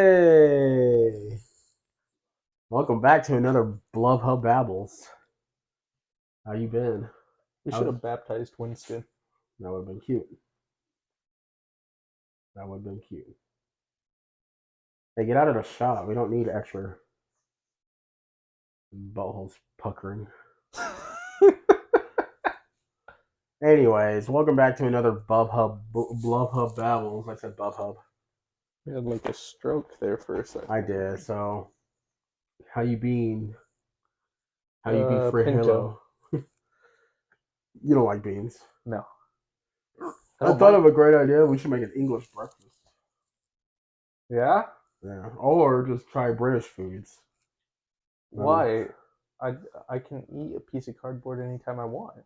Hey! Welcome back to another BlubHub Babbles. How you been? We should How's have baptized Winston. that would have been cute. That would have been cute. Hey, get out of the shot. We don't need extra buttholes puckering. Anyways, welcome back to another BlubHub Babbles. I said BlubHub. We had like a stroke there for a second. I did. So, how you been? How you be, Fred? Pinto. Hello. You don't like beans. No. I thought of a great idea. We should make an English breakfast. Yeah? Yeah, or just try British foods. Why? I I can eat a piece of cardboard anytime I want.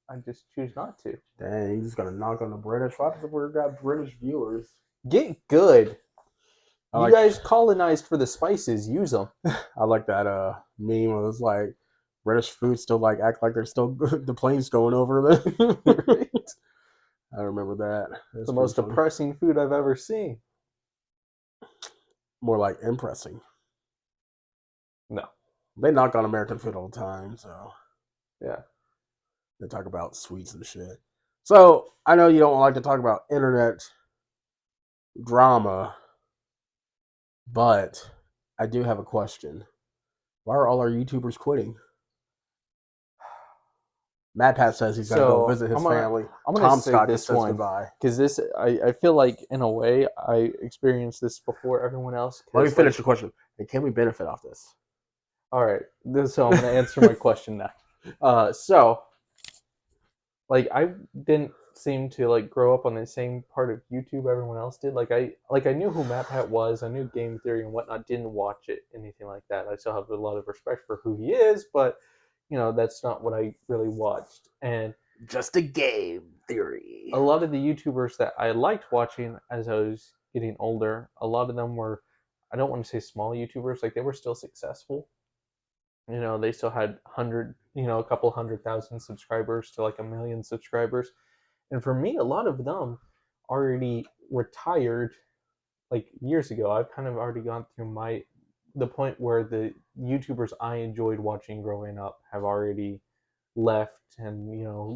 I just choose not to. Dang, you just gotta knock on the British. What happens if we've got British viewers? Get good. I You like, guys colonized for the spices. Use them. I like that meme. It was like British food still like act like they're still the planes going over them. Right? I remember that. It's the most depressing food I've ever seen. More like impressing. No. They knock on American food all the time, so Yeah. they talk about sweets and shit. So I know you don't like to talk about internet drama, but I do have a question. Why are all our YouTubers quitting? Matt Pat says he's gonna go visit his family. I'm gonna Tom say Scott this just says one goodbye. because I feel like in a way I experienced this before everyone else. Let me finish the question. Hey, can we benefit off this? All right, so I'm gonna answer my question now. So like I didn't seem to like grow up on the same part of YouTube everyone else did. I knew who MatPat was. I knew game theory and whatnot. Didn't watch it, anything like that. I still have a lot of respect for who he is, but that's not what I really watched. And Just a game theory. a lot of the YouTubers that I liked watching as I was getting older, a lot of them were, I don't want to say small YouTubers, like they were still successful. They still had a couple 100,000 subscribers to like a million subscribers. And for me, a lot of them already retired like years ago. I've kind of already gone through the point where the YouTubers I enjoyed watching growing up have already left and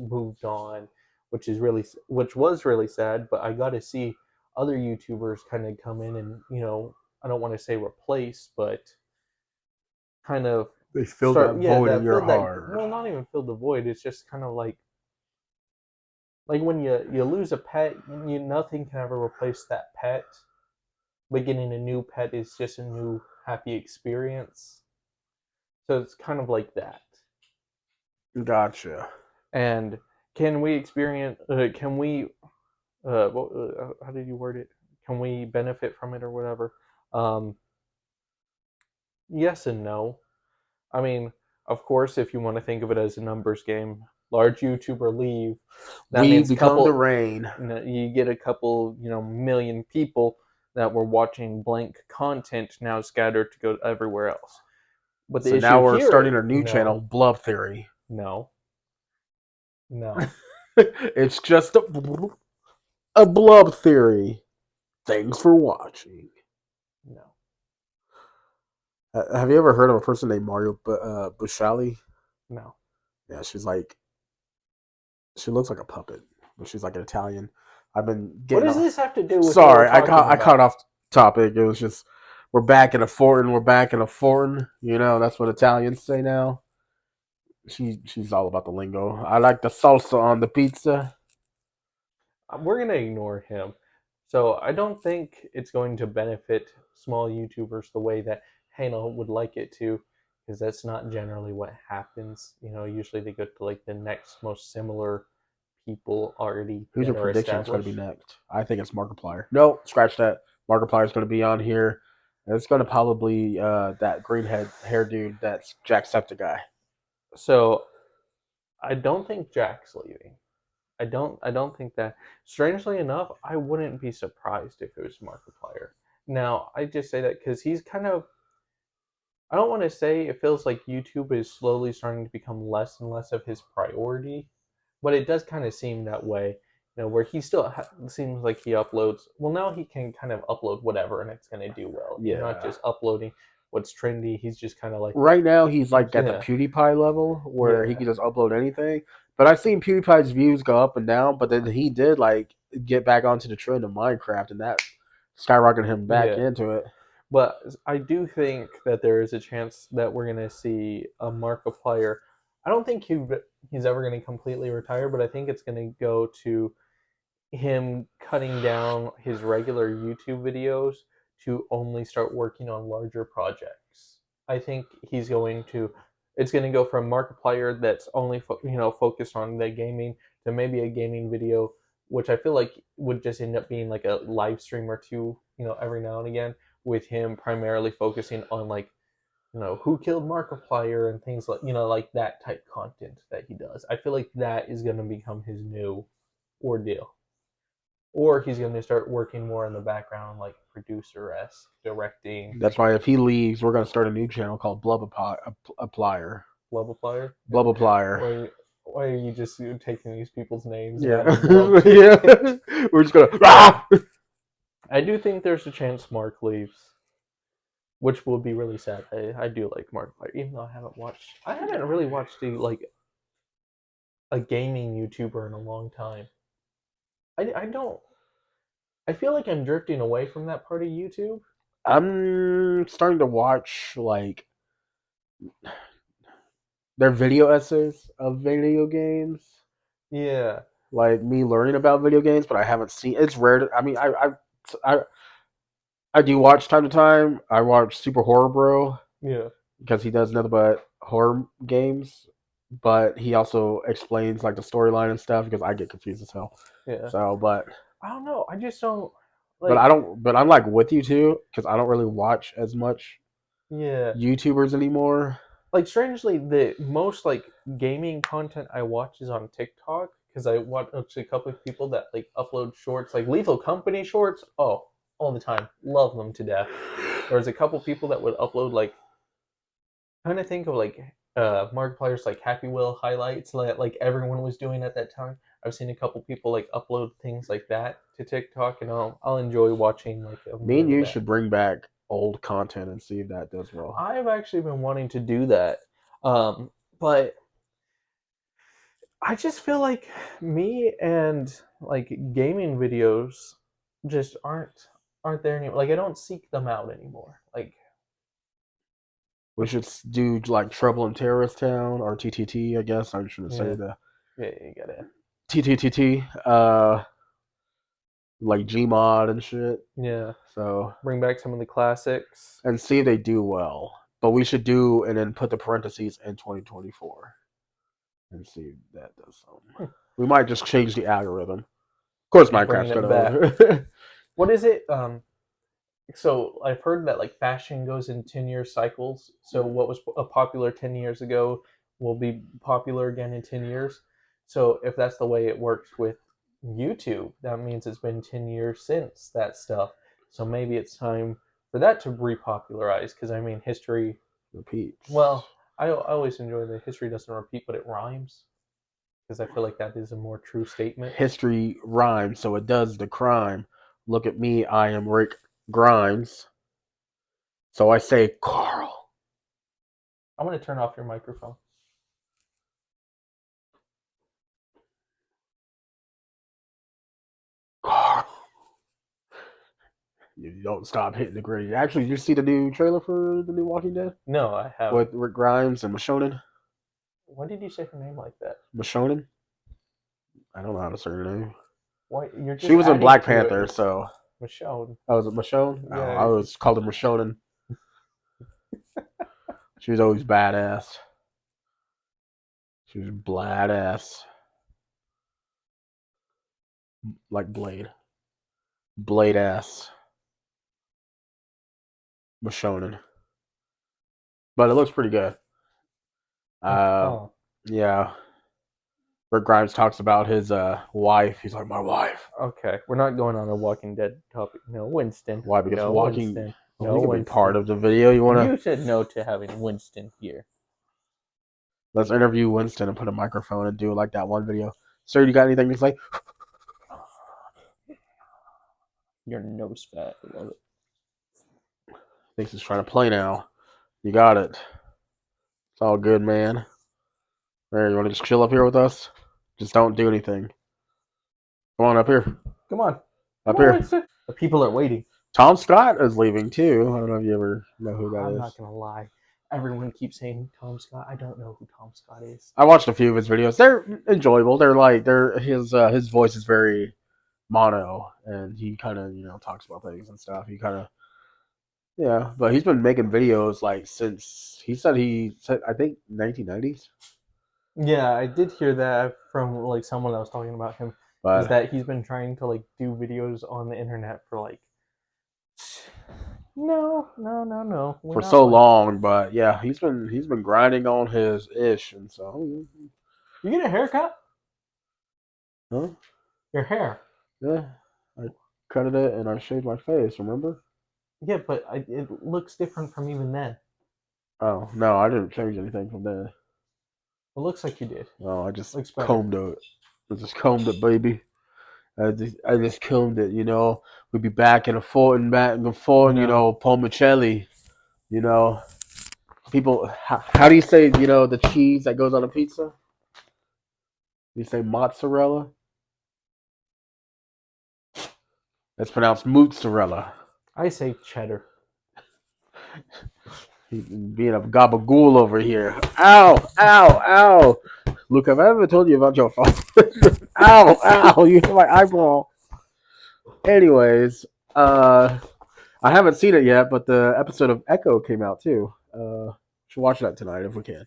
moved on, which was really sad. But I got to see other YouTubers kind of come in and I don't want to say replace, but kind of They filled that void in that your filled that, heart. well, not even filled the void. It's just kind of like when you lose a pet, nothing can ever replace that pet. But getting a new pet is just a new happy experience. So it's kind of like that. Gotcha. And can we experience? Can we? How did you word it? Can we benefit from it or whatever? Um, yes and no. I mean, of course, if you want to think of it as a numbers game, large YouTuber leave. That We means become the rain. you get a couple, million people that were watching blank content now scattered to go everywhere else. But the So issue now we're here, starting our new no, channel, Blub Theory. no, no. It's just a Blub Theory. Thanks for watching. No. Have you ever heard of a person named Mario Bushali? No. Yeah, she looks like a puppet, but she's like an Italian. I've been getting. What does this have to do with Sorry, what we're talking I caught about? off topic. It was just we're back in a foreign. We're back in a foreign. That's what Italians say now. She's all about the lingo. I like the salsa on the pizza. We're gonna ignore him. So I don't think it's going to benefit small YouTubers the way that Hano would like it to, because that's not generally what happens. Usually they go to like the next most similar people already Who's your that are prediction is going to be established. next? I think it's Markiplier. No, scratch that. Markiplier is going to be on here. It's going to probably that green hair dude. That's Jacksepticeye. So I don't think Jack's leaving. I don't think that. Strangely enough, I wouldn't be surprised if it was Markiplier. Now, I just say that because he's kind of, I don't want to say it feels like YouTube is slowly starting to become less and less of his priority, but it does kind of seem that way. where he still seems like he uploads. Well, now he can kind of upload whatever, and it's gonna do well. He's not Yeah. just uploading what's trendy. He's just kind of like, Right now, he's like at the yeah, PewDiePie level where he yeah, can just upload anything. But I've seen PewDiePie's views go up and down. But then he did like get back onto the trend of Minecraft, and that skyrocketed him back yeah. into it. But I do think that there is a chance that we're gonna see a Markiplier. I don't think he's ever gonna completely retire, but I think it's gonna go to him cutting down his regular YouTube videos to only start working on larger projects. I think it's going to go from Markiplier that's only focused on the gaming to maybe a gaming video, which I feel like would just end up being like a live stream or two, every now and again, with him primarily focusing on like who killed Markiplier and things like that type content that he does. I feel like that is going to become his new ordeal, or he's going to start working more in the background, like producer-esque, directing. That's why if he leaves, we're gonna start a new channel called BlubHub BlubHub. BlubHub. Why are you just taking these people's names and Yeah, adding blub to yeah. it? We're just gonna. Ah! I do think there's a chance Mark leaves, which will be really sad. I do like Markiplier, even though I haven't really watched a gaming YouTuber in a long time. I don't. I feel like I'm drifting away from that part of YouTube. I'm starting to watch like their video essays of video games, Yeah, like me learning about video games, but I haven't seen. It's rare. I mean, I I do watch time to time. I watch Super Horror Bro yeah, because he does nothing but horror games, but he also explains like the storyline and stuff because I get confused as hell. yeah. So, but I don't know. I just don't but like. I don't. But I'm like with you too because I don't really watch as much Yeah, YouTubers anymore. like strangely, the most like gaming content I watch is on TikTok because I watch a couple of people that like upload shorts, like Lethal Company shorts. Oh, all the time, love them to death. There's a couple people that would upload like trying to think of like Markiplier's like Happy Wheel highlights like everyone was doing at that time. I've seen a couple people like upload things like that to TikTok, and I'll enjoy watching like a Me and minute of you that. should bring back old content and see if that does well. I've actually been wanting to do that, but I just feel like me and like gaming videos just aren't there anymore. Like I don't seek them out anymore. Like We should do like Trouble in Terrorist Town or TTT. I guess I shouldn't say yeah, the yeah, you gotta TTTT. Like Gmod and shit. yeah So bring back some of the classics. and see if they do well. But we should do and then put the parentheses in 2024 and see if that does something. We might just change the algorithm. Of course, Bringing Minecraft's it gonna back. over. What is it? So I've heard that like fashion goes in 10-year cycles. So what was a popular 10 years ago will be popular again in 10 years. So if that's the way it works with YouTube, that means it's been 10 years since that stuff. So maybe it's time for that to repopularize. Because I mean, history. Repeats. Well, I always enjoy that history doesn't repeat, but it rhymes. Because I feel like that is a more true statement. History rhymes, so it does the crime. Look at me, I am Rick Grimes. So I say, Carl. I'm gonna turn off your microphone. Carl. You don't stop hitting the grid. Actually, did you see the new trailer for the new Walking Dead No, I haven't. with Rick Grimes and Michonne? Why did you say her name like that? Michonne? I don't know how to say her name. Why you're She just was in adding Black to Panther, it, so Michonne? I was it Michonne. Oh, I Yeah, was called her Michonne. She was always badass. She was badass, like Blade, Blade ass, Michonne. But it looks pretty good. Uh, oh, yeah. Rick Grimes talks about his wife. He's like, my wife. okay. We're not going on a Walking Dead topic. No, Winston. Why? Because No, walking. Winston. Oh, No, you can be Winston. part of the video. You wanna? You said no to having Winston here. Let's interview Winston and put a microphone and do like that one video. Sir, you got anything to say? Your nose fat. I love it. Thinks he's trying to play now. You got it. It's all good, man. There, you want to just chill up here with us? Just don't do anything. Come on up here. Come on. Up Come on, here. Winston. The people are waiting. Tom Scott is leaving too. I don't know if you ever know who that I'm is. not gonna lie. Everyone keeps saying Tom Scott. I don't know who Tom Scott is. I watched a few of his videos. They're enjoyable. They're his voice is very mono, and he kind of talks about things and stuff. He kind of but he's been making videos like since he said I think 1990s. Yeah, I did hear that from like someone that was talking about him. Is But that he's been trying to like do videos on the internet for like no. We're for not so like- long, but yeah, he's been grinding on his ish, and so You get a haircut? huh? Your hair. Yeah, I cut it and I shaved my face. Remember? Yeah, but it looks different from even then. Oh no, I didn't change anything from then. It looks like you did. No, I just Looks better. combed it. I just combed it, baby. I just combed it. We'd be back and forth and back and forth. No. Pomicelli. People. How do you say the cheese that goes on a pizza? You say mozzarella. It's pronounced mozzarella. I say cheddar. Being a gabagool over here. Ow! Ow! Ow! Luke, have I ever told you about your phone? Ow! Ow! You hit my eyeball. Anyways, I haven't seen it yet, but the episode of Echo came out too. Should watch that tonight if we can.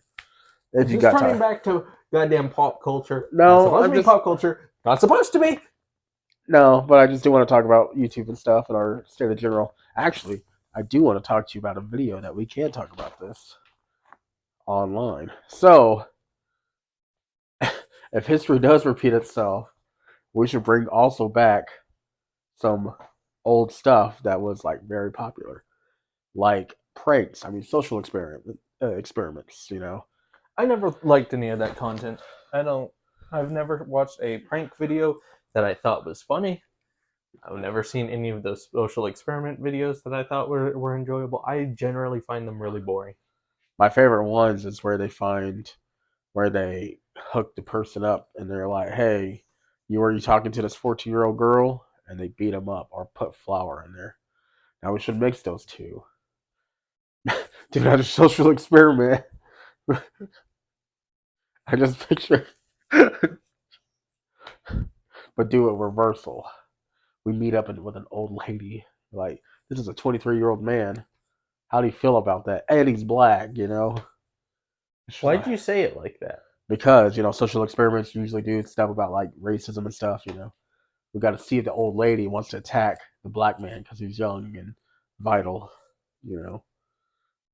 If you Just got turning time. back to goddamn pop culture. No, Not supposed I'm to be just- pop culture. Not supposed to be. No, but I just do want to talk about YouTube and stuff and our state of general. Actually, I do want to talk to you about a video that we can talk about this online. So, if history does repeat itself, we should bring also back some old stuff that was like very popular, like pranks. I mean, social experiments. I never liked any of that content. I've never watched a prank video that I thought was funny. I've never seen any of those social experiment videos that I thought were enjoyable. I generally find them really boring. My favorite ones is where they hook the person up and they're like, "Hey, were you talking to this 14-year-old girl?" And they beat them up or put flour in there. Now we should mix those two. Do another social experiment. I just picture, but do a reversal. We meet up with an old lady. Like, this is a 23-year-old man. How do you feel about that? And he's black. Why'd you say it like that? Because social experiments usually do stuff about like racism and stuff. We got to see if the old lady wants to attack the black man because he's young and vital. You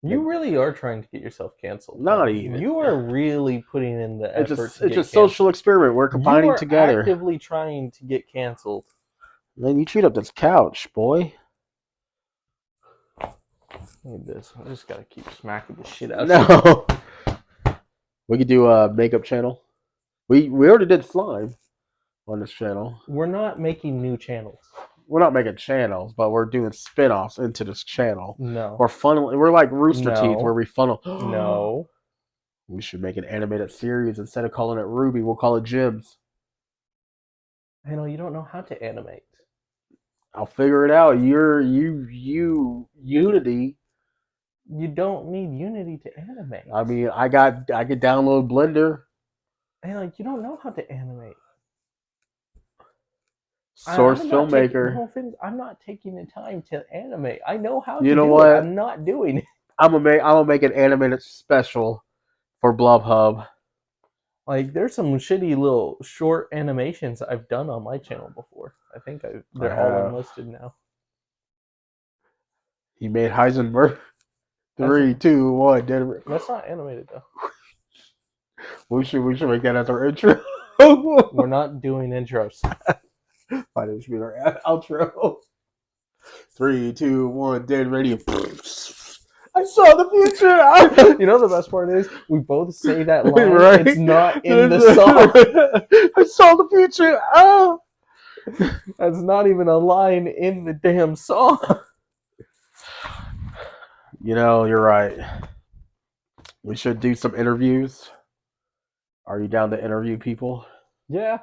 really are trying to get yourself canceled. Not even. You are really putting in the It's effort. a social experiment. We're combining you are together. actively trying to get canceled. Man, you treat up this couch, boy. Look at this. I just gotta keep smacking the shit out. No. We could do a makeup channel. We already did slime on this channel. We're not making new channels. We're not making channels, but we're doing spin-offs into this channel. No. We're funneling. We're like Rooster No. Teeth, where we funnel. No. We should make an animated series instead of calling it Ruby. We'll call it Gems. I know you don't know how to animate. I'll figure it out. Unity. You don't need Unity to animate. I mean, I could download Blender. You don't know how to animate. Source filmmaker. I'm not taking the time to animate. I know how You to know do what? it. I'm not doing it. I'm gonna make an animated special for BlubHub. Like, there's some shitty little short animations I've done on my channel before. I think they're all unlisted now. He made Heisenberg. 3, 2, 1. That's not animated though. We should make that as our intro. We're not doing intros. Fine, it should be our outro. 3, 2, 1. Dead radio. I saw the future. You know the best part is we both say that line. Right? It's not in the song. I saw the future. Oh. That's not even a line in the damn song. You know, you're right. We should do some interviews. Are you down to interview people? Yeah.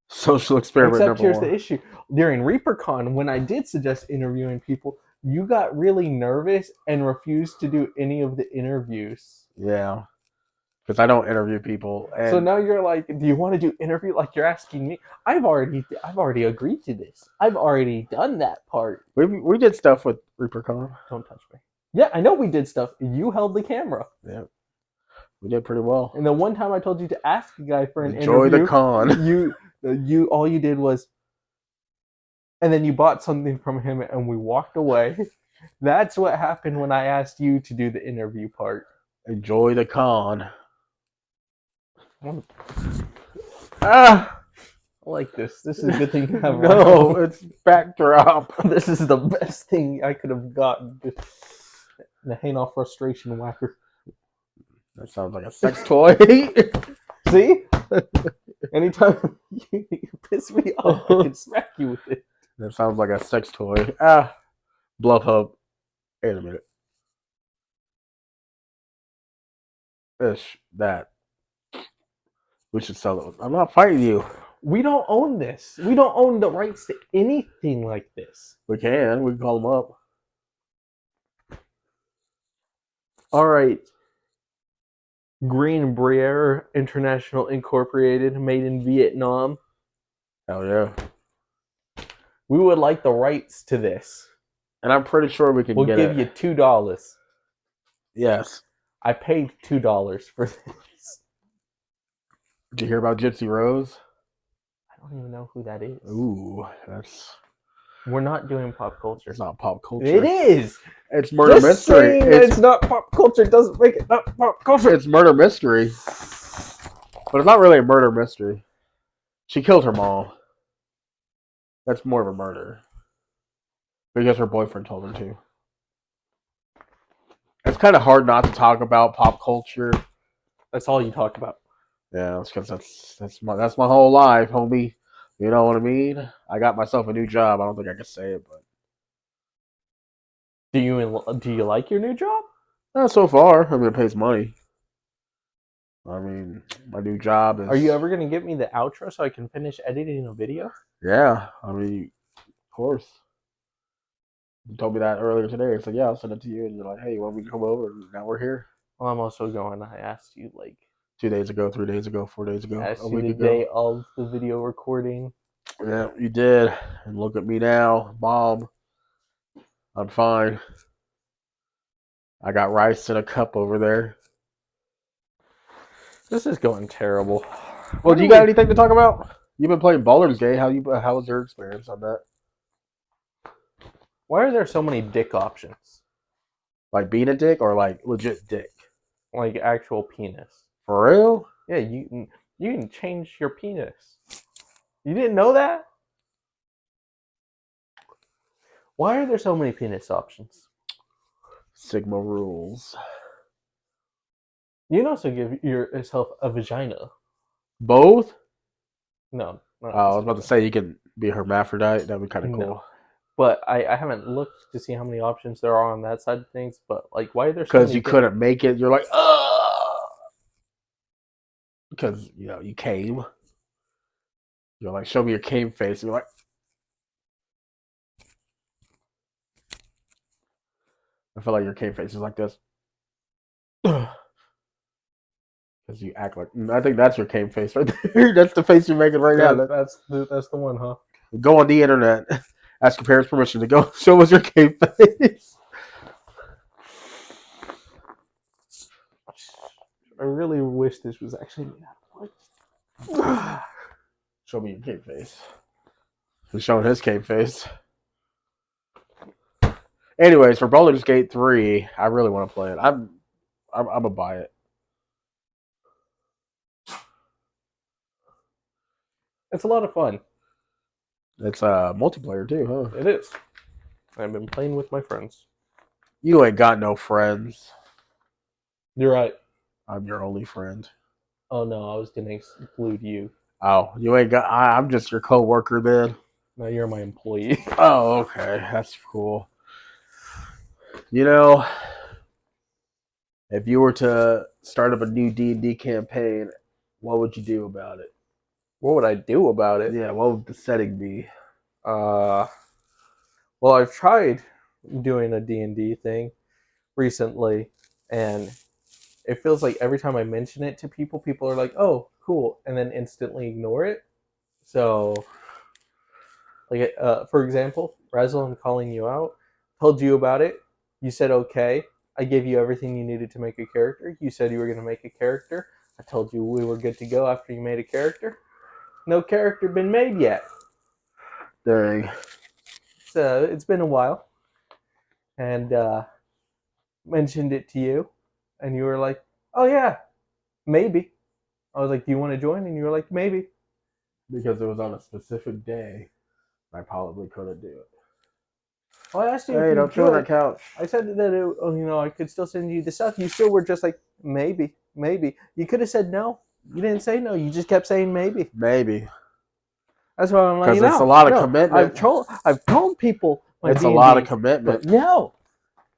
Social experiment Except number here's one. the issue. During ReaperCon, when I did suggest interviewing people, you got really nervous and refused to do any of the interviews. Yeah, because I don't interview people, and So now you're like, do you want to do interview? Like you're asking me. I've already agreed to this. I've already done that part. we did stuff with ReaperCon. Don't touch me. Yeah, I know we did stuff. You held the camera. Yeah, we did pretty well. And the one time I told you to ask a guy for an Enjoy interview, the con. you all you did was, and then you bought something from him, and we walked away. That's what happened when I asked you to do the interview part. Enjoy the con. Ah, I like this. This is a good thing to have. no, around. it's backdrop. This is the best thing I could have gotten. The hang off frustration whacker. That sounds like a sex toy. See? Anytime you piss me off, I can smack you with it. That sounds like a sex toy. Ah, BlubHub. Wait a minute. That. We should sell it. I'm not fighting you. We don't own this. We don't own the rights to anything like this. We can call them up. All right. Green Briere International Incorporated, made in Vietnam. Hell yeah. We would like the rights to this. And I'm pretty sure we can We'll get give it. you $2. Yes. I paid $2 for this. Did you hear about Gypsy Rose? I don't even know who that is. Ooh, that's... We're not doing pop culture. It's not pop culture. It is. It's murder Just mystery. saying it's not pop culture doesn't make it not pop culture. It's murder mystery. But it's not really a murder mystery. She killed her mom. That's more of a murder. Because her boyfriend told her to. It's kind of hard not to talk about pop culture. That's all you talk about. Yeah, it's because that's my whole life, homie. You know what I mean? I got myself a new job. I don't think I can say it, but Do you like your new job? not so far. I mean, it pays money. I mean, my new job is. Are you ever gonna give me the outro so I can finish editing a video? Yeah, I mean, of course. You told me that earlier today. It's like, yeah, I'll send it to you, and you're like, hey, you want me to come over? And now we're here. Well, I'm also going. I asked you like 2 days ago, 3 days ago, 4 days ago, I asked a you week the ago. day of the video recording. Yeah, you did. And look at me now, Mom. I'm fine. I got rice in a cup over there. This is going terrible. Well, do you got anything to talk about? You've been playing Baldur's Gate. How was your experience on that? Why are there so many dick options? Like being a dick or like legit dick? Like actual penis. For real? Yeah, you can change your penis. You didn't know that? Why are there so many penis options? Sigma rules. You can also give yourself a vagina. Both? No. Oh, I was about to say you can be a hermaphrodite. That'd be kind of cool. No. But I haven't looked to see how many options there are on that side of things. But like, why are there so Because many you couldn't make it. You're like, ugh! Because, you came. You're like, show me your came face. And you're like, I feel like your came face is like this. Because you act like, I think that's your came face right there. That's the face you're making right now. That's the one, huh? Go on the internet. Ask your parents' permission to go show us your came face. I really wish this was actually made out of wood. Show me your came face. He's showing his came face. Anyways, for Baldur's Gate 3, I really want to play it. I'm gonna buy it. It's a lot of fun. It's multiplayer too, huh? It is. I've been playing with my friends. You ain't got no friends. You're right. I'm your only friend. Oh no, I was gonna exclude you. Oh, you ain't got. I'm just your coworker then. No, you're my employee. Oh, okay, that's cool. You know, if you were to start up a new D&D campaign, what would you do about it? What would I do about it? Yeah, what would the setting be? Well, I've tried doing a D&D thing recently, and it feels like every time I mention it to people, people are like, "Oh, cool," and then instantly ignore it. So, like, for example, Razzle, I'm calling you out. Told you about it. You said okay. I gave you everything you needed to make a character. You said you were going to make a character. I told you we were good to go after you made a character. No character been made yet. Dang. So it's been a while, and mentioned it to you, and you were like, "Oh yeah, maybe." I was like, "Do you want to join?" And you were like, "Maybe." Because it was on a specific day, I probably couldn't do it. Well, I asked you if Hey, you don't chill on that could. couch. I said that I could still send you the stuff. You still were just like, maybe, maybe. You could have said no. You didn't say no. You just kept saying maybe. Maybe. That's why I'm letting Because you it's know. a lot of No, commitment. I've told people my It's a D&D, lot of commitment. but no.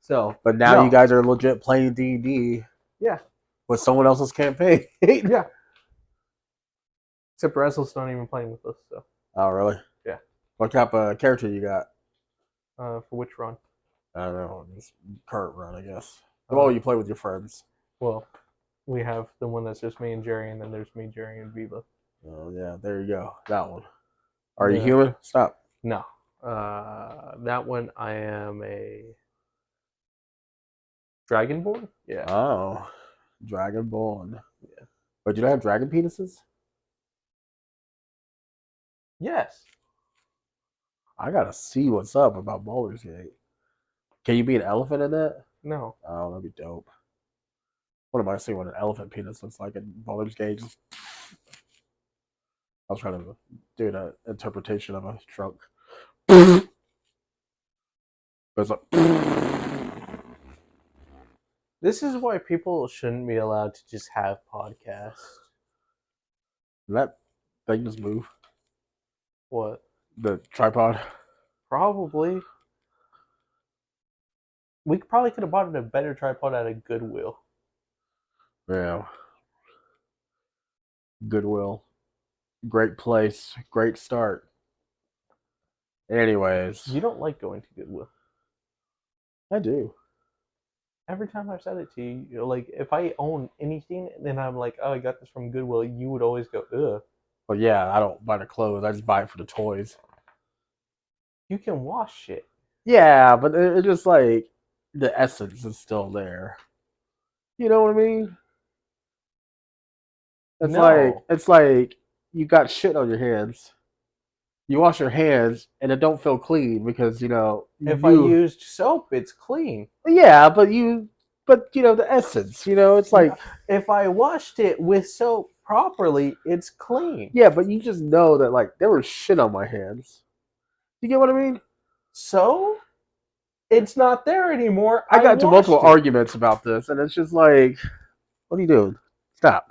So, But now no. you guys are legit playing D&D Yeah, with someone else's campaign. yeah. Except Russell's not even playing with us. So, Oh, really? Yeah. What type of character you got? for which run? I don't know. This current run, I guess. Well, you play with your friends. Well, we have the one that's just me and Jerry, and then there's me, Jerry, and Viva. Oh, yeah. There you go. That one. Are you Yeah. human? Stop. No. That one I am a Dragonborn? Yeah. Oh. Dragonborn. Yeah. But you don't have dragon penises? Yes. I gotta see what's up about Baldur's Gate. Can you be an elephant in that? No. Oh, that'd be dope. What am I seeing what an elephant penis looks like in Baldur's Gate? I was trying to do an interpretation of a trunk. But it's like This is why people shouldn't be allowed to just have podcasts. that thing just move. What? The tripod. Probably. We probably could have bought a better tripod at a Goodwill. Yeah. Goodwill. Great place. Great start. Anyways. You don't like going to Goodwill. I do. Every time I've said it to you, you're like, if I own anything, then I'm like, oh, I got this from Goodwill, you would always go, ugh. Well, yeah, I don't buy the clothes. I just buy it for the toys. You can wash it. Yeah, but it's just like the essence is still there. You know what I mean? It's like you got shit on your hands. You wash your hands and it don't feel clean because If I used soap, it's clean. yeah, but the essence, it's like if I washed it with soap properly, it's clean. Yeah, but you just know that like there was shit on my hands. You get what I mean? So it's not there anymore. I got into multiple arguments about this, and it's just like, what are you doing? Stop.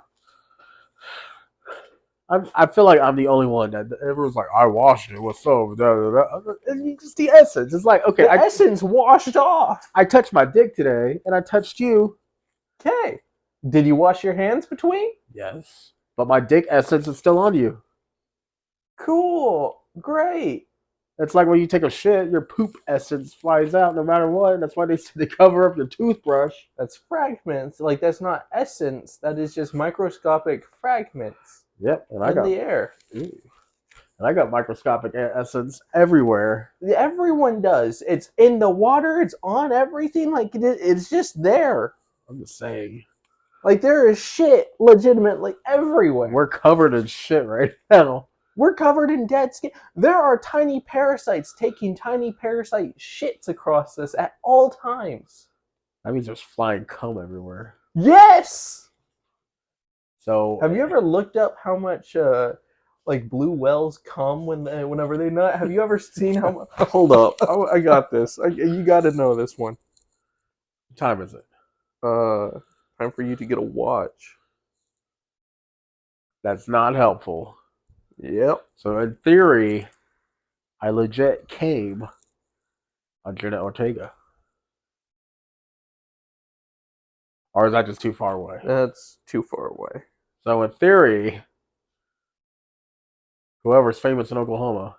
I feel like I'm the only one that everyone's like, I washed it with soap. And just the essence. It's like, okay, the essence washed off. I touched my dick today, and I touched you. Okay. Did you wash your hands between? Yes. But my dick essence is still on you. Cool. Great. It's like when you take a shit, your poop essence flies out no matter what. That's why they say to cover up your toothbrush. That's fragments. Like, that's not essence. That is just microscopic fragments. Yep. And in the air. Ooh. And I got microscopic essence everywhere. Everyone does. It's in the water. It's on everything. Like, it's just there. I'm just saying. Like, there is shit legitimately everywhere. We're covered in shit right now. We're covered in dead skin. There are tiny parasites taking tiny parasite shits across us at all times. That means there's flying cum everywhere. Yes! So, have you ever looked up how much like blue whales come whenever they nut? Have you ever seen how much? Hold up. I got this. You got to know this one. What time is it? Time for you to get a watch. That's not helpful. Yep. So in theory, I legit came on Jenna Ortega. Or is that just too far away? That's too far away. So in theory, whoever's famous in Oklahoma,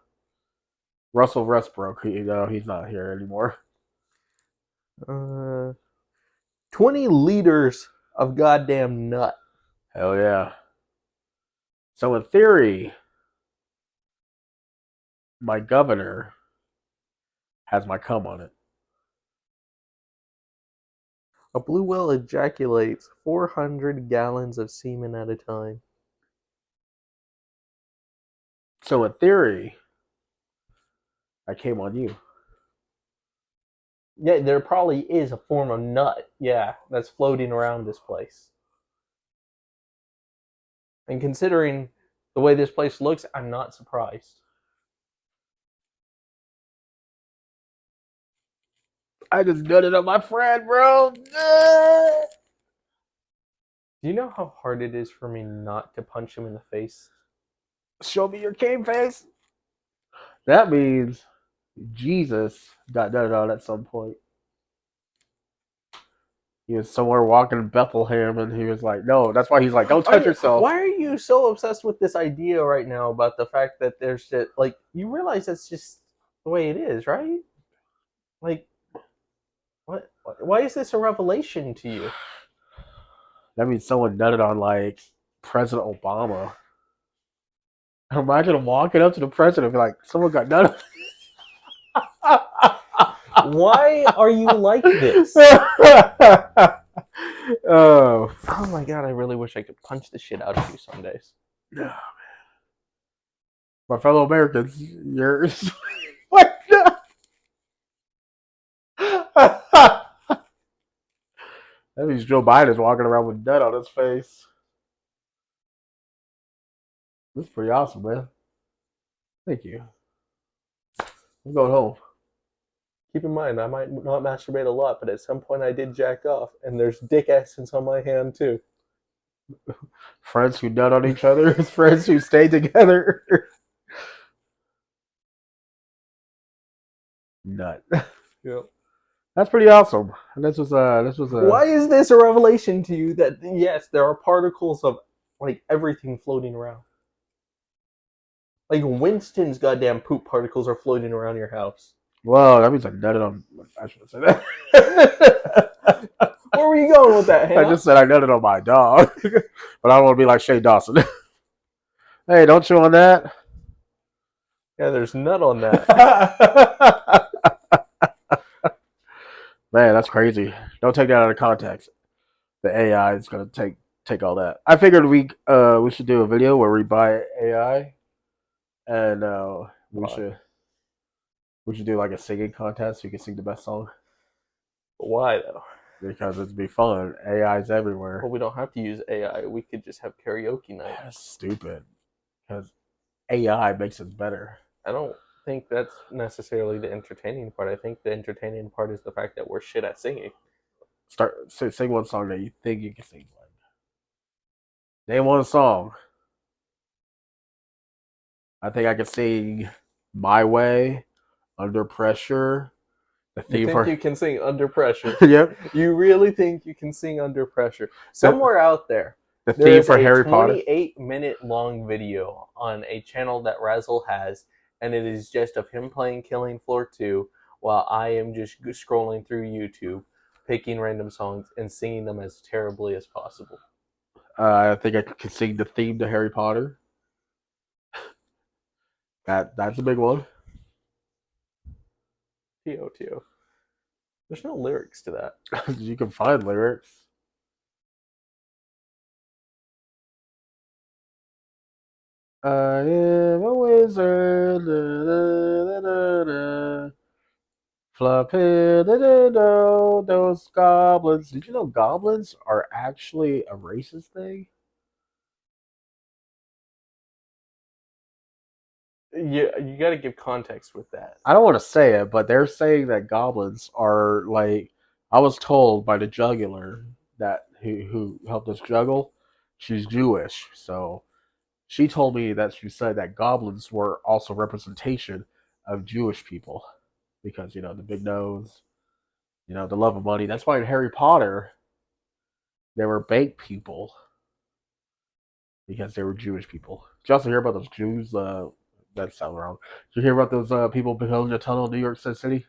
Russell Westbrook, he's not here anymore. 20 liters of goddamn nut. Hell yeah. So in theory, my governor has my cum on it. A blue whale ejaculates 400 gallons of semen at a time. So in theory, I came on you. Yeah, there probably is a form of nut, yeah, that's floating around this place. And considering the way this place looks, I'm not surprised. I just nutted on my friend, bro. Do you know how hard it is for me not to punch him in the face? Show me your cane face. That means Jesus got nutted on at some point. He was somewhere walking in Bethlehem, and he was like, "No." That's why he's like, "Don't touch yourself." Why are you so obsessed with this idea right now about the fact that there's just, like, you realize that's just the way it is, right? Like, what? Why is this a revelation to you? That means someone nutted on like President Obama. Imagine him walking up to the president and be like, "Someone got nutted." Why are you like this? Oh my god, I really wish I could punch the shit out of you some days. man. My fellow Americans, you're what? That means Joe Biden's walking around with nut on his face. That's pretty awesome, man. Thank you. I'm going home. Keep in mind, I might not masturbate a lot, but at some point I did jack off, and there's dick essence on my hand too. Friends who nut on each other, friends who stay together. Nut. Yep. That's pretty awesome. And this was Why is this a revelation to you that yes, there are particles of like everything floating around? Like Winston's goddamn poop particles are floating around your house. Well, that means I nutted on. I shouldn't say that. Where were you going with that, Hannah? I just said I nutted on my dog, but I don't want to be like Shane Dawson. Hey, don't chew on that. Yeah, there's nut on that. Man, that's crazy. Don't take that out of context. The AI is gonna take all that. I figured we should do a video where we buy AI, and we should do like a singing contest. So you can sing the best song. Why though? Because it'd be fun. AI's everywhere. Well, we don't have to use AI. We could just have karaoke night. That's stupid. Because AI makes it better. I don't think that's necessarily the entertaining part. I think the entertaining part is the fact that we're shit at singing. Sing one song that you think you can sing. Name one song. I think I can sing "My Way," "Under Pressure." The theme you can sing Under Pressure? Yep. You really think you can sing Under Pressure? Somewhere out there, the theme for Harry Potter. 28-minute long video on a channel that Razzle has, and it is just of him playing Killing Floor 2 while I am just scrolling through YouTube, picking random songs and singing them as terribly as possible. I think I can sing the theme to Harry Potter. That's a big one. T.O. There's no lyrics to that. You can find lyrics. I am a wizard. Da, da, da, da. Fluffy, those goblins. Did you know goblins are actually a racist thing? You got to give context with that. I don't want to say it, but they're saying that goblins are like. I was told by the juggler that who helped us juggle, she's Jewish, so She told me that she said that goblins were also representation of Jewish people because the big nose, the love of money. That's why in Harry Potter they were bank people because they were Jewish people. Did you also hear about those Jews? That sounds wrong. Did you hear about those people building a tunnel in New York City?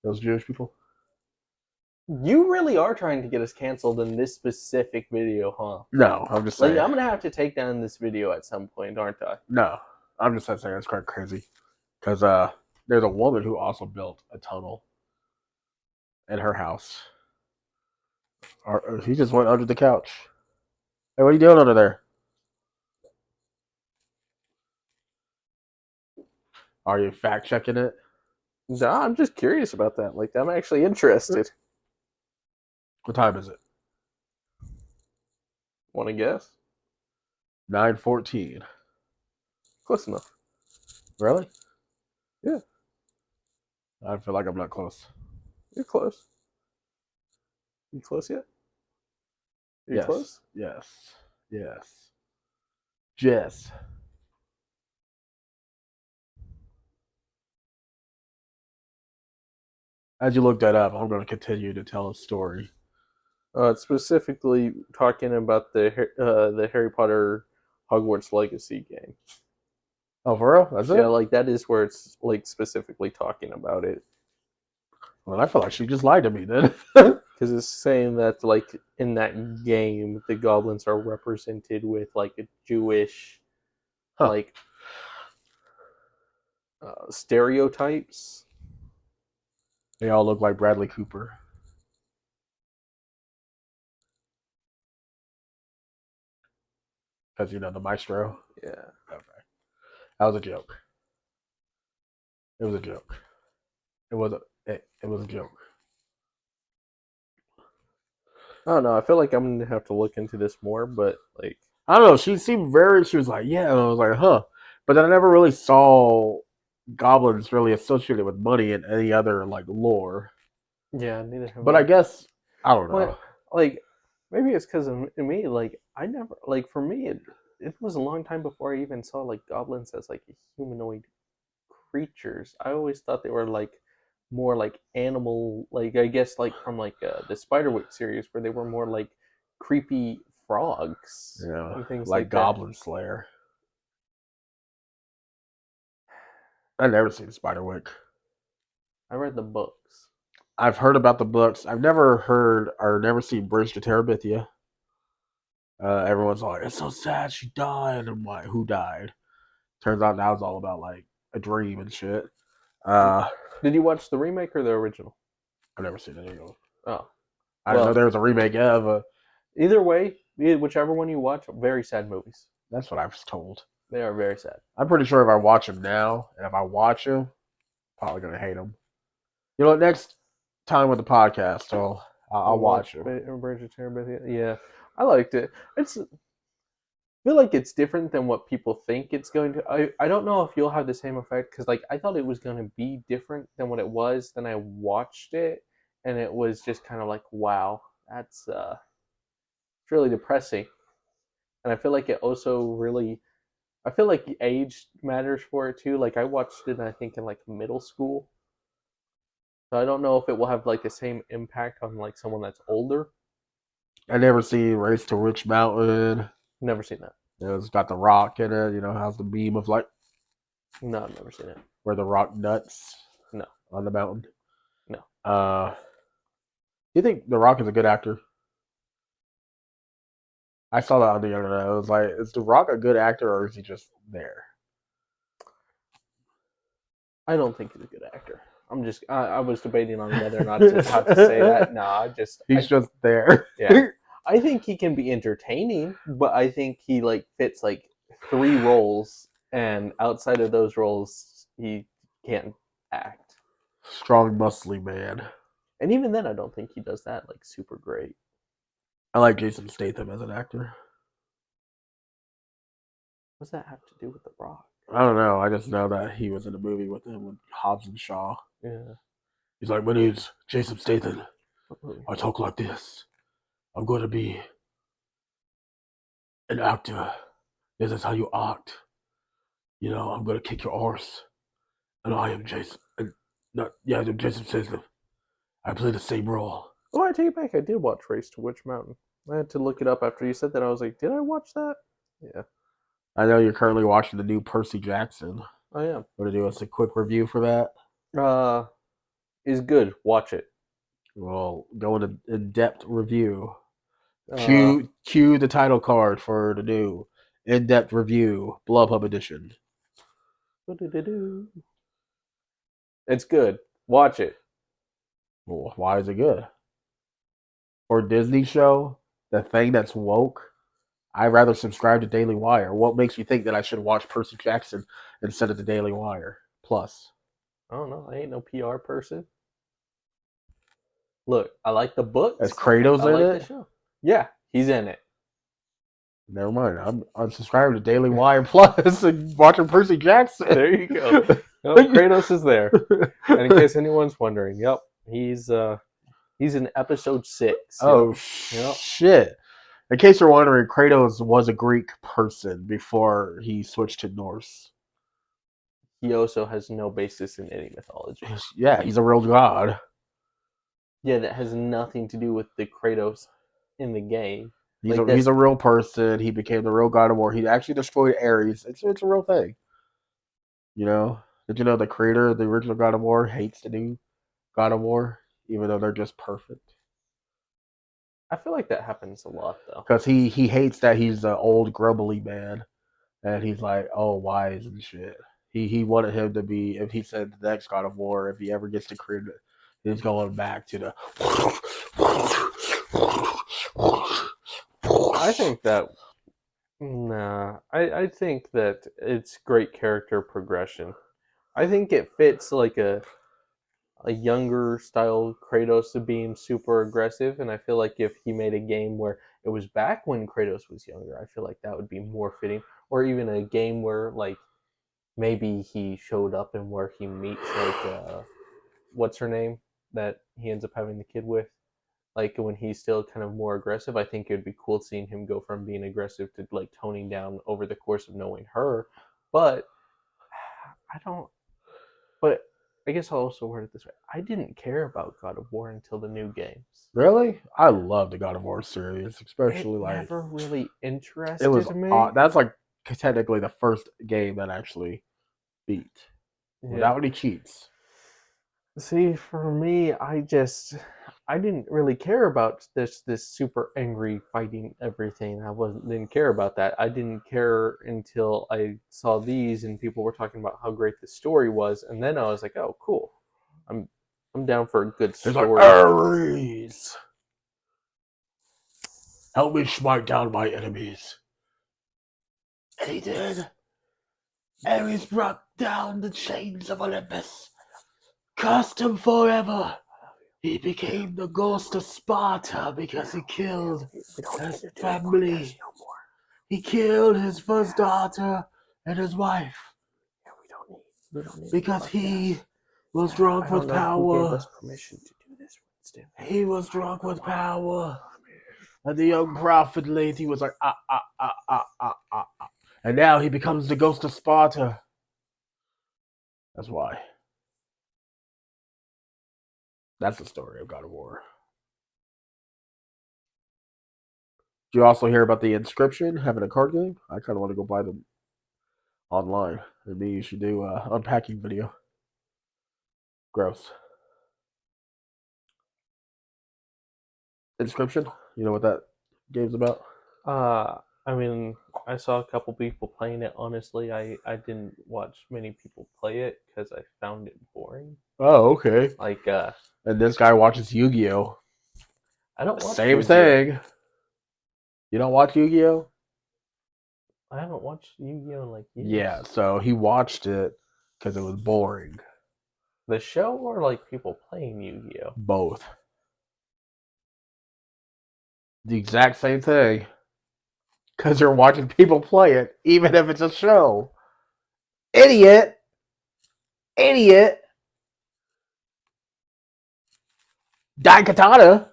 Those Jewish people. You really are trying to get us canceled in this specific video, huh? No, I'm just Like, saying. I'm gonna have to take down this video at some point, aren't I? No, I'm just saying it's quite crazy because there's a woman who also built a tunnel in her house. He just went under the couch. Hey, what are you doing under there? Are you fact checking it? No, I'm just curious about that. Like, I'm actually interested. What time is it? Want to guess? 9:14. Close enough. Really? Yeah. I feel like I'm not close. You're close. You close yet? You Yes. close? Yes. Yes. Jess. As you look that up, I'm going to continue to tell a story. It's specifically talking about the Harry Potter Hogwarts Legacy game. Oh, for real? That's it? Yeah, like that is where it's like specifically talking about it. Well, I feel like she just lied to me then. Because it's saying that like in that game, the goblins are represented with like a Jewish, like stereotypes. They all look like Bradley Cooper. Because, the maestro. Yeah. Okay. That was a joke. It was a joke. It was a joke. I don't know. I feel like I'm gonna have to look into this more, but like I don't know. She was like, yeah. And I was like, huh. But then I never really saw goblins really associated with money in any other, like, lore. yeah, neither have But I guess, I don't know. What, like maybe it's because of me. Like I never like for me it was a long time before I even saw like goblins as like humanoid creatures. I always thought they were like more like animal, like I guess like from like the Spiderwick series where they were more like creepy frogs and things like like Goblin Slayer. I never seen Spiderwick. that. I read the books. I've heard about the books. I've never heard or never seen Bridge to Terabithia. Everyone's like, it's so sad she died. I'm like, who died? Turns out that was all about like a dream and shit. Did you watch the remake or the original? I've never seen any of them. Oh, I didn't know there was a remake of. Either way, whichever one you watch, very sad movies. That's what I was told. They are very sad. I'm pretty sure if I watch them now, and if I watch them, probably gonna hate them. You know what? Next time with the podcast, I'll watch them. Bridge of Terabithia. Yeah, I liked it. I feel like it's different than what people think it's going to. I don't know if you'll have the same effect because like I thought it was going to be different than what it was. Then I watched it and it was just kind of like, wow, that's it's really depressing. And I feel like it also really, I feel like age matters for it too. Like I watched it, I think in like middle school, so I don't know if it will have like the same impact on like someone that's older. I never seen Race to Rich Mountain. Never seen that. It's got the rock in it. How's the beam of light No, I've never seen it. where the rock nuts? No. On the mountain. No. Do you think the Rock is a good actor? I saw that on the internet. I was like, is the Rock a good actor or is he just there? I don't think he's a good actor. I was debating on whether or not how to say that. No, he's just there. Yeah. I think he can be entertaining, but I think he like fits like 3 roles, and outside of those roles, he can't act. Strong, muscly man. And even then, I don't think he does that like super great. I like Jason Statham as an actor. What does that have to do with The Rock? I don't know. I just know that he was in a movie with him with Hobbs and Shaw. Yeah. He's like, my name's Jason Statham. I talk like this. I'm going to be an actor. Is this how you act? I'm gonna kick your arse. And I am Jason. I'm Jason Statham. I play the same role. Oh, I take it back. I did watch Race to Witch Mountain. I had to look it up after you said that. I was like, did I watch that? Yeah, I know you're currently watching the new Percy Jackson. I am. Want to do us a quick review for that? Is good. Watch it. We'll go into in-depth review. Uh, Cue the title card for the new in-depth review, BlubHub edition. it's good. Watch it. Well, why is it good? For Disney show, the thing that's woke, I'd rather subscribe to Daily Wire. What makes you think that I should watch Percy Jackson instead of the Daily Wire? Plus, I don't know. I ain't no PR person. Look, I like the books. as Kratos I in like it. the show. Yeah, he's in it. Never mind. I'm subscribing to Daily Wire Plus and watching Percy Jackson. There you go. Kratos is there. And in case anyone's wondering, yep, he's in episode 6. Oh shit! In case you're wondering, Kratos was a Greek person before he switched to Norse. He also has no basis in any mythology. Yeah, he's a real god. Yeah, that has nothing to do with the Kratos in the game. He's a real person. He became the real god of war. He actually destroyed Ares. It's a real thing. Did you know the creator of the original God of War hates the new God of War, even though they're just perfect? I feel like that happens a lot, though. Because he hates that he's an old grumbly man, and he's like, oh, wise and shit. He wanted him to be, if he said the next God of War, if he ever gets to create it, he's going back to the. I think that. Nah, I think that it's great character progression. I think it fits like a younger style Kratos of being super aggressive, and I feel like if he made a game where it was back when Kratos was younger, I feel like that would be more fitting. Or even a game where like maybe he showed up and where he meets like what's her name that he ends up having the kid with. Like when he's still kind of more aggressive, I think it would be cool seeing him go from being aggressive to like toning down over the course of knowing her. But I don't. But I guess I'll also word it this way: I didn't care about God of War until the new games. Really? I love the God of War series, especially It like never really interested it was. me. That's like technically the first game that actually beat without any cheats. See, for me, I didn't really care about this super angry fighting everything. Didn't care about that. I didn't care until I saw these and people were talking about how great the story was, and then I was like, oh, cool. I'm down for a good It's story. like Ares, help me smite down my enemies. And he did. Ares brought down the chains of Olympus, cursed him forever. He became the ghost of Sparta because he killed his family. He killed his first daughter and his wife. We don't need Because he was drunk with power. Who gave us permission to do this, Winston? He was drunk with power. And the young prophet lady was like, ah, ah, ah, ah, ah, ah, ah. And now he becomes the ghost of Sparta. That's why. That's the story of God of War. Do you also hear about the Inscription having a card game? I kind of want to go buy them online. Maybe you should do an unpacking video. Gross. Inscription? You know what that game's about? I mean, I saw a couple people playing it. Honestly, I didn't watch many people play it because I found it boring. Oh, okay. Like, and this guy watches Yu-Gi-Oh. I don't watch Same Yu-Gi-Oh. thing. You don't watch Yu-Gi-Oh? I haven't watched Yu-Gi-Oh in like years. Yeah, so he watched it because it was boring. The show or like people playing Yu-Gi-Oh? Both. The exact same thing. Because you're watching people play it, even if it's a show. Idiot! Idiot! Daikatana!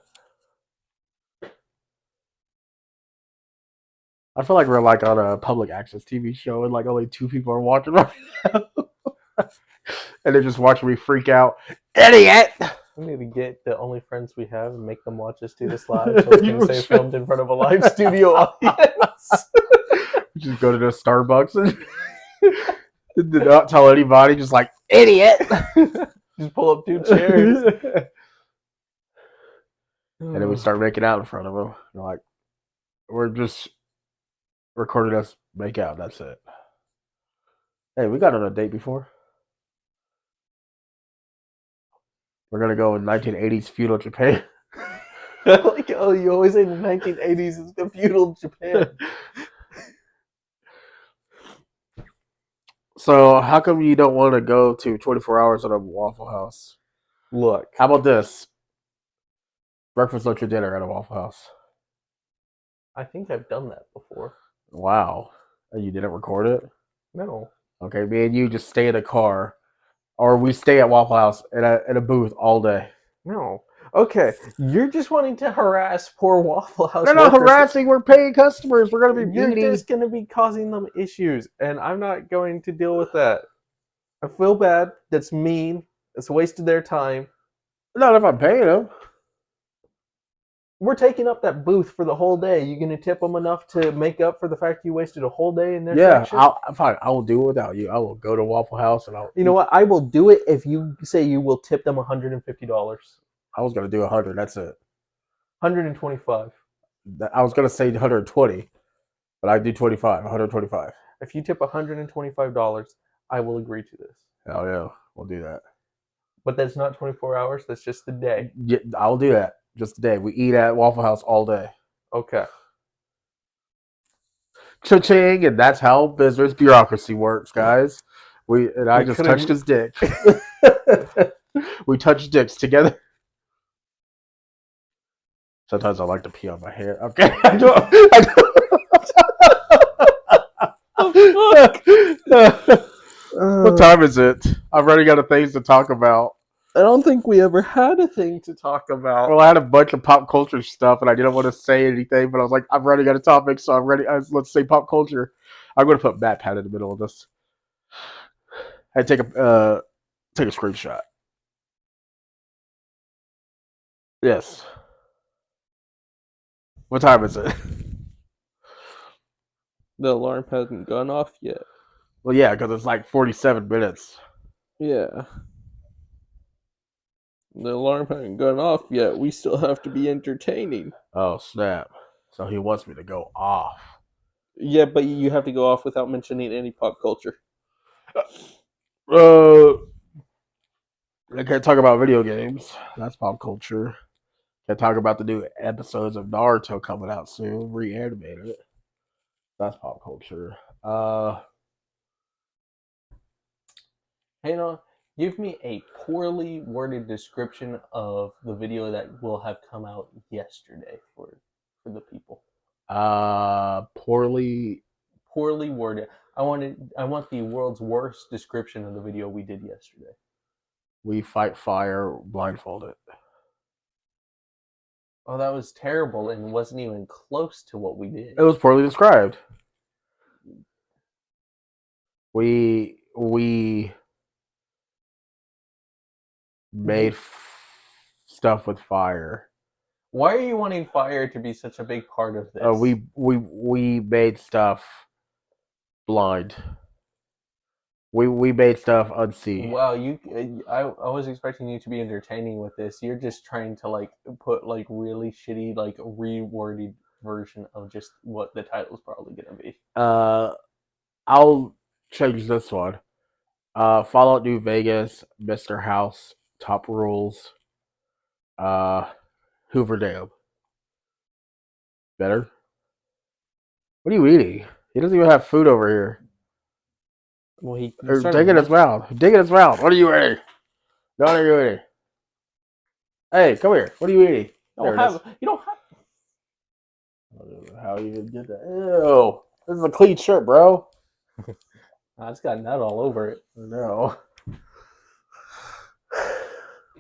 I feel like we're like on a public access TV show and like only 2 people are watching right now. And they're just watching me freak out. Idiot! We need to get the only friends we have and make them watch us do this live so we can say filmed in front of a live studio audience. Just go to the Starbucks and did not tell anybody, just like, idiot! Just pull up 2 chairs. And then we start making out in front of them. We're like, we're just recording us make out. That's it. Hey, we got on a date before. We're gonna go in 1980s feudal Japan. Like, oh, you always say the 1980s is the feudal Japan. So how come you don't want to go to 24 hours at a Waffle House? Look, How about this? Breakfast, lunch, or dinner at a Waffle House. I think I've done that before. Wow. And you didn't record it? No. Okay, me and you just stay in a car. Or we stay at Waffle House in a booth all day. No. Okay, you're just wanting to harass poor Waffle House They're not workers. harassing. We're paying customers. We're going to be You're eating. just going to be causing them issues, and I'm not going to deal with that. I feel bad. That's mean. It's a waste of their time. Not if I'm paying them. We're taking up that booth for the whole day. You going to tip them enough to make up for the fact you wasted a whole day in their section? Fine. I will do it without you. I will go to Waffle House and I'll. You know what? I will do it if you say you will tip them $150. I was going to do 100. That's it. 125. I was going to say 120, but I do 25. 125. If you tip $125, I will agree to this. Hell yeah, we'll do that. But that's not 24 hours. That's just the day. Yeah, I'll do that. Just today. We eat at Waffle House all day. Okay. Cha-ching, and that's how business bureaucracy works, guys. I just touched his dick. We touched dicks together. Sometimes I like to pee on my hair. Okay, I don't. What time is it? I've already got a things to talk about. I don't think we ever had a thing to talk about. Well, I had a bunch of pop culture stuff, and I didn't want to say anything, but I was like, I've already got a topic, so I'm ready. Let's say pop culture. I'm going to put Matt Pat in the middle of this. I take a screenshot. Yes. What time is it? The alarm hasn't gone off yet. Well, yeah, because it's like 47 minutes. Yeah. The alarm hasn't gone off yet. We still have to be entertaining. Oh, snap. So he wants me to go off. Yeah, but you have to go off without mentioning any pop culture. I can't talk about video games. That's pop culture. Can't talk about the new episodes of Naruto coming out soon, reanimated. That's pop culture. Hey, no, give me a poorly worded description of the video that will have come out yesterday for the people. Poorly worded. I want the world's worst description of the video we did yesterday. We fight fire blindfolded. Oh, that was terrible and wasn't even close to what we did. It was poorly described. We made stuff with fire. Why are you wanting fire to be such a big part of this? We made stuff blind. We made stuff unseen. Wow, I was expecting you to be entertaining with this. You're just trying to like put like really shitty like reworded version of just what the title's probably gonna be. I'll change this one. Fallout New Vegas, Mr. House, Top Rules, Hoover Dam. Better? What are you eating? He doesn't even have food over here. Well, Dig in his mouth. Dig in his mouth. What are you eating? What are you eating? Hey, come here. What are you eating? You don't have. I don't know how you even did that. Ew. This is a clean shirt, bro. It's got nut all over it. No.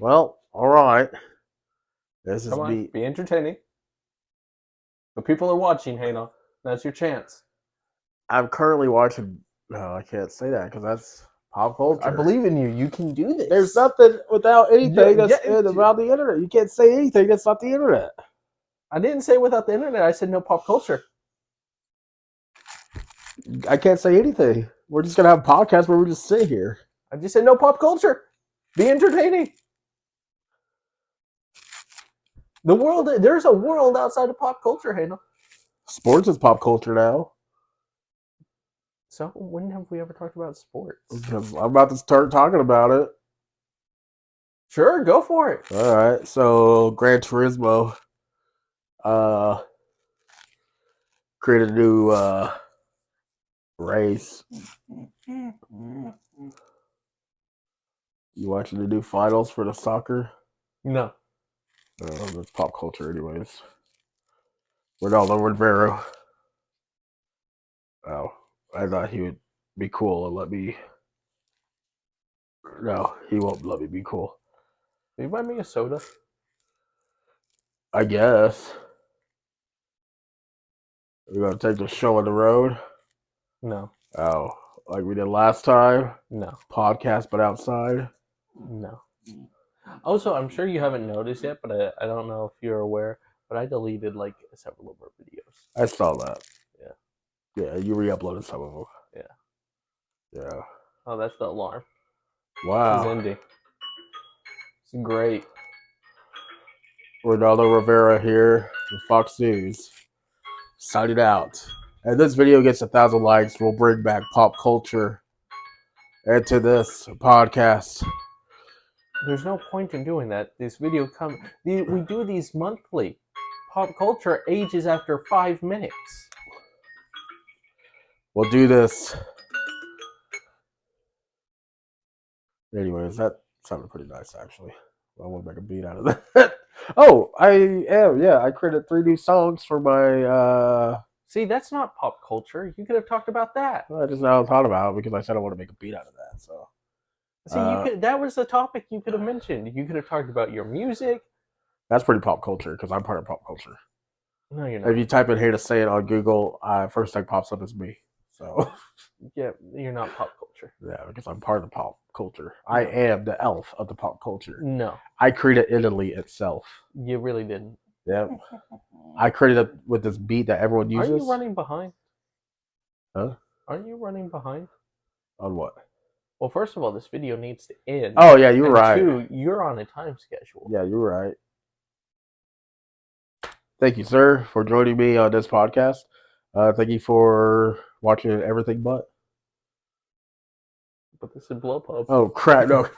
Well, all right. This is Come on, be entertaining. The people are watching, Hannah. That's your chance. I'm currently watching. No, I can't say that because that's pop culture. I believe in you. You can do this. There's nothing without anything that's yeah, about the internet. You can't say anything that's not the internet. I didn't say without the internet. I said no pop culture. I can't say anything. We're just gonna have a podcast where we just sit here. I just said no pop culture. Be entertaining. The world. There's a world outside of pop culture, Hannah. Sports is pop culture now. So when have we ever talked about sports? Because I'm about to start talking about it. Sure, go for it. All right. So Gran Turismo created a new race. You watching the new finals for the soccer? No. That's pop culture anyways. Ronaldo Rivero. Oh, I thought he would be cool and let me. No, he won't let me be cool. Will you buy me a soda? I guess. We're gonna take the show on the road. No. Oh, like we did last time? No. Podcast, but outside? No. Also, I'm sure you haven't noticed yet, but I don't know if you're aware, but I deleted like several of our videos. I saw that. Yeah. Yeah, you re-uploaded some of them. Yeah. Yeah. Oh, that's the alarm. Wow. It's ending. It's great. Ronaldo Rivera here with Fox News. Signing out. And this video gets 1,000 likes. We'll bring back pop culture into this podcast. There's no point in doing that. This video we do these monthly. Pop culture ages after 5 minutes. We'll do this. Anyways, that sounded pretty nice, actually. I want to make a beat out of that. Oh, I am. Yeah, I created 3 new songs for my. See, that's not pop culture. You could have talked about that. I just now thought about it because I said I want to make a beat out of that. So. See, you could. That was the topic you could have mentioned. You could have talked about your music. That's pretty pop culture because I'm part of pop culture. No, you're not. If you type in "Here to Say It" on Google, first thing pops up is me. So. Yeah, you're not pop culture. Yeah, because I'm part of the pop culture. I am the elf of the pop culture. No. I created Italy itself. You really didn't. Yeah. I created it with this beat that everyone uses. Aren't you running behind? Huh? Aren't you running behind? On what? Well, first of all, this video needs to end. Oh, yeah, you're right. 2, you're on a time schedule. Yeah, you're right. Thank you, sir, for joining me on this podcast. Thank you for watching Everything But. But this is BlubHub. Oh, crap. No.